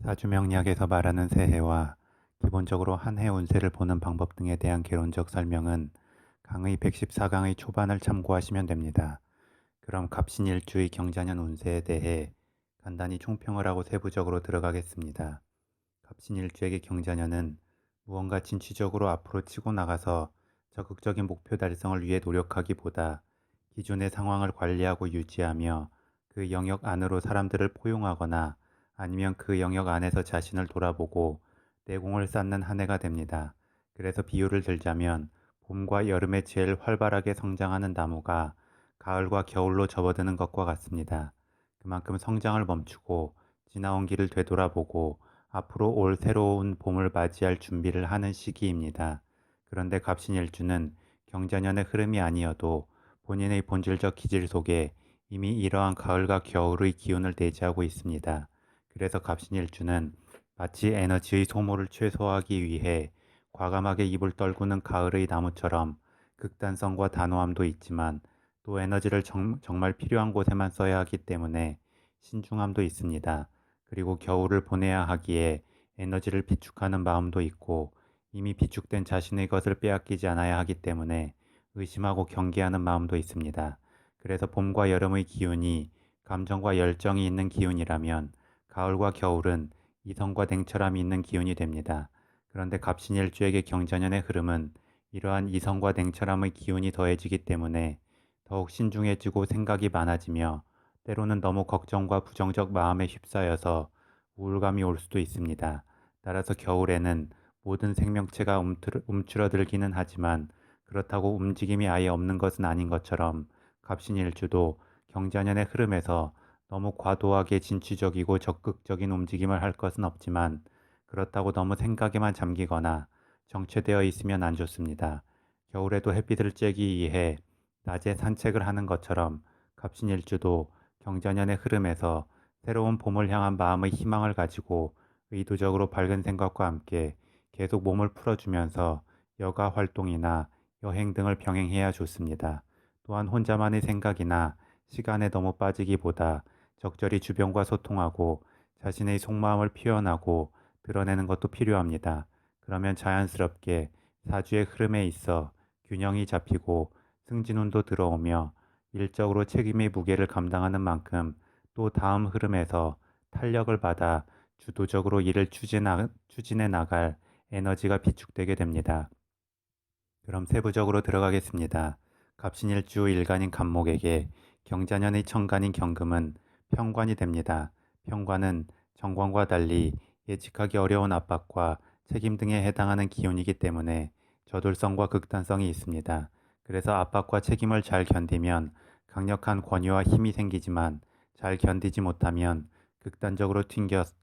사주명리학에서 말하는 새해와 기본적으로 한 해 운세를 보는 방법 등에 대한 개론적 설명은 강의 114강의 초반을 참고하시면 됩니다. 그럼 갑신일주의 경자년 운세에 대해 간단히 총평을 하고 세부적으로 들어가겠습니다. 갑신일주에게 경자년은 무언가 진취적으로 앞으로 치고 나가서 적극적인 목표 달성을 위해 노력하기보다 기존의 상황을 관리하고 유지하며 그 영역 안으로 사람들을 포용하거나 아니면 그 영역 안에서 자신을 돌아보고 내공을 쌓는 한 해가 됩니다. 그래서 비유를 들자면 봄과 여름에 제일 활발하게 성장하는 나무가 가을과 겨울로 접어드는 것과 같습니다. 그만큼 성장을 멈추고 지나온 길을 되돌아보고 앞으로 올 새로운 봄을 맞이할 준비를 하는 시기입니다. 그런데 갑신일주는 경자년의 흐름이 아니어도 본인의 본질적 기질 속에 이미 이러한 가을과 겨울의 기운을 내재하고 있습니다. 그래서 갑신일주는 마치 에너지의 소모를 최소화하기 위해 과감하게 입을 떨구는 가을의 나무처럼 극단성과 단호함도 있지만 또 에너지를 정말 필요한 곳에만 써야 하기 때문에 신중함도 있습니다. 그리고 겨울을 보내야 하기에 에너지를 비축하는 마음도 있고 이미 비축된 자신의 것을 빼앗기지 않아야 하기 때문에 의심하고 경계하는 마음도 있습니다. 그래서 봄과 여름의 기운이 감정과 열정이 있는 기운이라면 가을과 겨울은 이성과 냉철함이 있는 기운이 됩니다. 그런데 갑신일주에게 경자년의 흐름은 이러한 이성과 냉철함의 기운이 더해지기 때문에 더욱 신중해지고 생각이 많아지며 때로는 너무 걱정과 부정적 마음에 휩싸여서 우울감이 올 수도 있습니다. 따라서 겨울에는 모든 생명체가 움츠러들기는 하지만 그렇다고 움직임이 아예 없는 것은 아닌 것처럼 갑신일주도 경자년의 흐름에서 너무 과도하게 진취적이고 적극적인 움직임을 할 것은 없지만 그렇다고 너무 생각에만 잠기거나 정체되어 있으면 안 좋습니다. 겨울에도 햇빛을 쬐기 위해 낮에 산책을 하는 것처럼 갑신일주도 경자년의 흐름에서 새로운 봄을 향한 마음의 희망을 가지고 의도적으로 밝은 생각과 함께 계속 몸을 풀어주면서 여가 활동이나 여행 등을 병행해야 좋습니다. 또한 혼자만의 생각이나 시간에 너무 빠지기보다 적절히 주변과 소통하고 자신의 속마음을 표현하고 드러내는 것도 필요합니다. 그러면 자연스럽게 사주의 흐름에 있어 균형이 잡히고 승진운도 들어오며 일적으로 책임의 무게를 감당하는 만큼 또 다음 흐름에서 탄력을 받아 주도적으로 일을 추진해 나갈 에너지가 비축되게 됩니다. 그럼 세부적으로 들어가겠습니다. 갑신일주 일간인 갑목에게 경자년의 천간인 경금은 편관이 됩니다. 편관은 정관과 달리 예측하기 어려운 압박과 책임 등에 해당하는 기운이기 때문에 저돌성과 극단성이 있습니다. 그래서 압박과 책임을 잘 견디면 강력한 권위와 힘이 생기지만 잘 견디지 못하면 극단적으로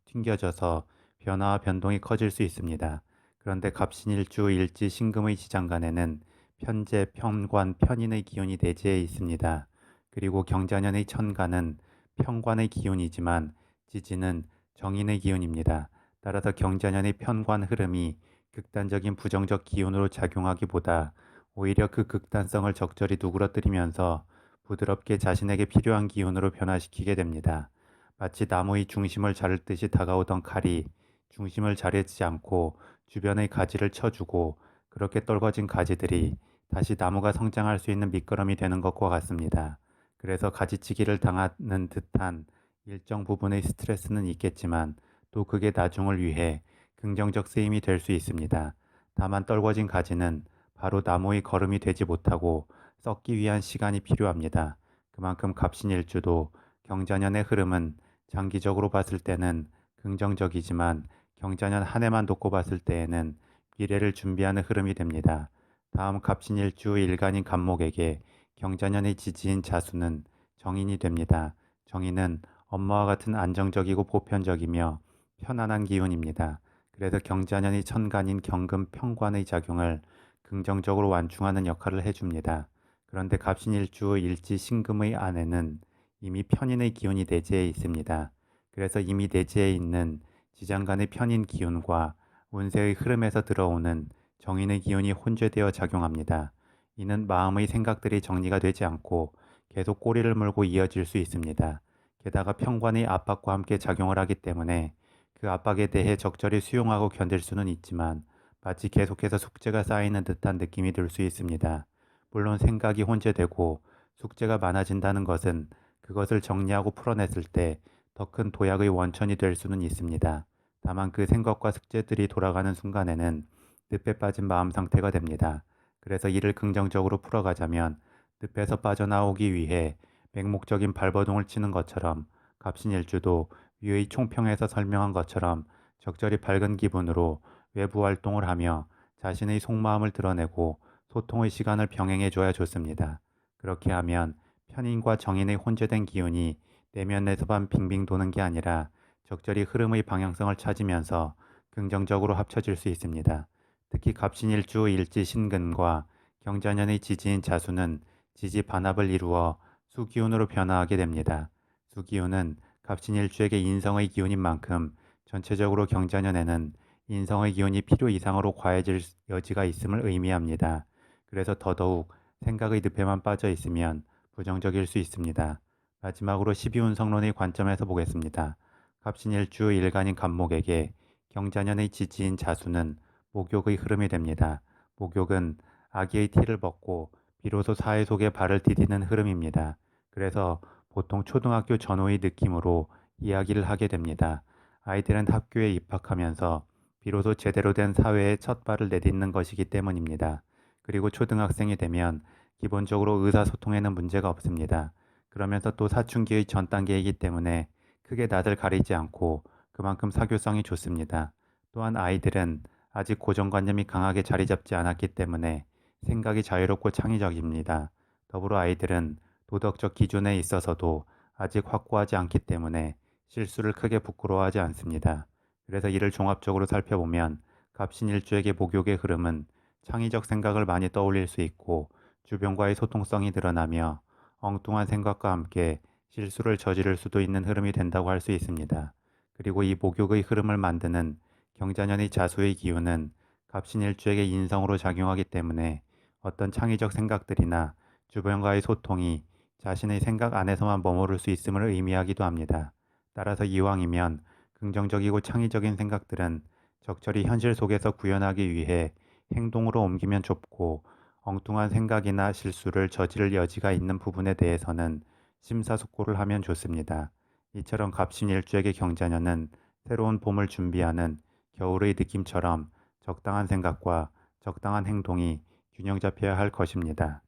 튕겨져서 변화와 변동이 커질 수 있습니다. 그런데 갑신일주 일지 신금의 지장간에는 편재, 편관, 편인의 기운이 내재해 있습니다. 그리고 경자년의 천간은 편관의 기운이지만 지지는 정인의 기운입니다. 따라서 경자년의 편관 흐름이 극단적인 부정적 기운으로 작용하기보다 오히려 그 극단성을 적절히 누그러뜨리면서 부드럽게 자신에게 필요한 기운으로 변화시키게 됩니다. 마치 나무의 중심을 자를 듯이 다가오던 칼이 중심을 자르지 않고 주변의 가지를 쳐주고 그렇게 떨궈진 가지들이 다시 나무가 성장할 수 있는 밑거름이 되는 것과 같습니다. 그래서 가지치기를 당하는 듯한 일정 부분의 스트레스는 있겠지만 또 그게 나중을 위해 긍정적 쓰임이 될 수 있습니다. 다만 떨궈진 가지는 바로 나무의 거름이 되지 못하고 썩기 위한 시간이 필요합니다. 그만큼 갑신일주도 경자년의 흐름은 장기적으로 봤을 때는 긍정적이지만 경자년 한 해만 놓고 봤을 때에는 미래를 준비하는 흐름이 됩니다. 다음 갑신일주 일간인 갑목에게 경자년의 지지인 자수는 정인이 됩니다. 정인은 엄마와 같은 안정적이고 보편적이며 편안한 기운입니다. 그래서 경자년이 천간인 경금 편관의 작용을 긍정적으로 완충하는 역할을 해줍니다. 그런데 갑신일주 일지 신금의 안에는 이미 편인의 기운이 내재해 있습니다. 그래서 이미 내재해 있는 지장간의 편인 기운과 운세의 흐름에서 들어오는 정인의 기운이 혼재되어 작용합니다. 이는 마음의 생각들이 정리가 되지 않고 계속 꼬리를 물고 이어질 수 있습니다. 게다가 편관의 압박과 함께 작용을 하기 때문에 그 압박에 대해 적절히 수용하고 견딜 수는 있지만 마치 계속해서 숙제가 쌓이는 듯한 느낌이 들 수 있습니다. 물론 생각이 혼재되고 숙제가 많아진다는 것은 그것을 정리하고 풀어냈을 때 더 큰 도약의 원천이 될 수는 있습니다. 다만 그 생각과 숙제들이 돌아가는 순간에는 늪에 빠진 마음 상태가 됩니다. 그래서 이를 긍정적으로 풀어가자면 늪에서 빠져나오기 위해 맹목적인 발버둥을 치는 것처럼 갑신일주도 위의 총평에서 설명한 것처럼 적절히 밝은 기분으로 외부 활동을 하며 자신의 속마음을 드러내고 소통의 시간을 병행해줘야 좋습니다. 그렇게 하면 편인과 정인의 혼재된 기운이 내면에서만 빙빙 도는 게 아니라 적절히 흐름의 방향성을 찾으면서 긍정적으로 합쳐질 수 있습니다. 특히 갑신일주 일지 신근과 경자년의 지지인 자수는 지지 반합을 이루어 수기운으로 변화하게 됩니다. 수기운은 갑신일주에게 인성의 기운인 만큼 전체적으로 경자년에는 인성의 기운이 필요 이상으로 과해질 여지가 있음을 의미합니다. 그래서 더더욱 생각의 늪에만 빠져 있으면 부정적일 수 있습니다. 마지막으로 12운성론의 관점에서 보겠습니다. 갑신일주 일간인 갑목에게 경자년의 지지인 자수는 목욕의 흐름이 됩니다. 목욕은 아기의 티를 벗고 비로소 사회 속에 발을 디디는 흐름입니다. 그래서 보통 초등학교 전후의 느낌으로 이야기를 하게 됩니다. 아이들은 학교에 입학하면서 비로소 제대로 된 사회에 첫 발을 내딛는 것이기 때문입니다. 그리고 초등학생이 되면 기본적으로 의사소통에는 문제가 없습니다. 그러면서 또 사춘기의 전 단계이기 때문에 크게 낯을 가리지 않고 그만큼 사교성이 좋습니다. 또한 아이들은 아직 고정관념이 강하게 자리 잡지 않았기 때문에 생각이 자유롭고 창의적입니다. 더불어 아이들은 도덕적 기준에 있어서도 아직 확고하지 않기 때문에 실수를 크게 부끄러워하지 않습니다. 그래서 이를 종합적으로 살펴보면 갑신일주에게 목욕의 흐름은 창의적 생각을 많이 떠올릴 수 있고 주변과의 소통성이 늘어나며 엉뚱한 생각과 함께 실수를 저지를 수도 있는 흐름이 된다고 할 수 있습니다. 그리고 이 목욕의 흐름을 만드는 경자년의 자수의 기운은 갑신일주에게 인성으로 작용하기 때문에 어떤 창의적 생각들이나 주변과의 소통이 자신의 생각 안에서만 머무를 수 있음을 의미하기도 합니다. 따라서 이왕이면 긍정적이고 창의적인 생각들은 적절히 현실 속에서 구현하기 위해 행동으로 옮기면 좋고 엉뚱한 생각이나 실수를 저지를 여지가 있는 부분에 대해서는 심사숙고를 하면 좋습니다. 이처럼 갑신일주에게 경자년은 새로운 봄을 준비하는 겨울의 느낌처럼 적당한 생각과 적당한 행동이 균형 잡혀야 할 것입니다.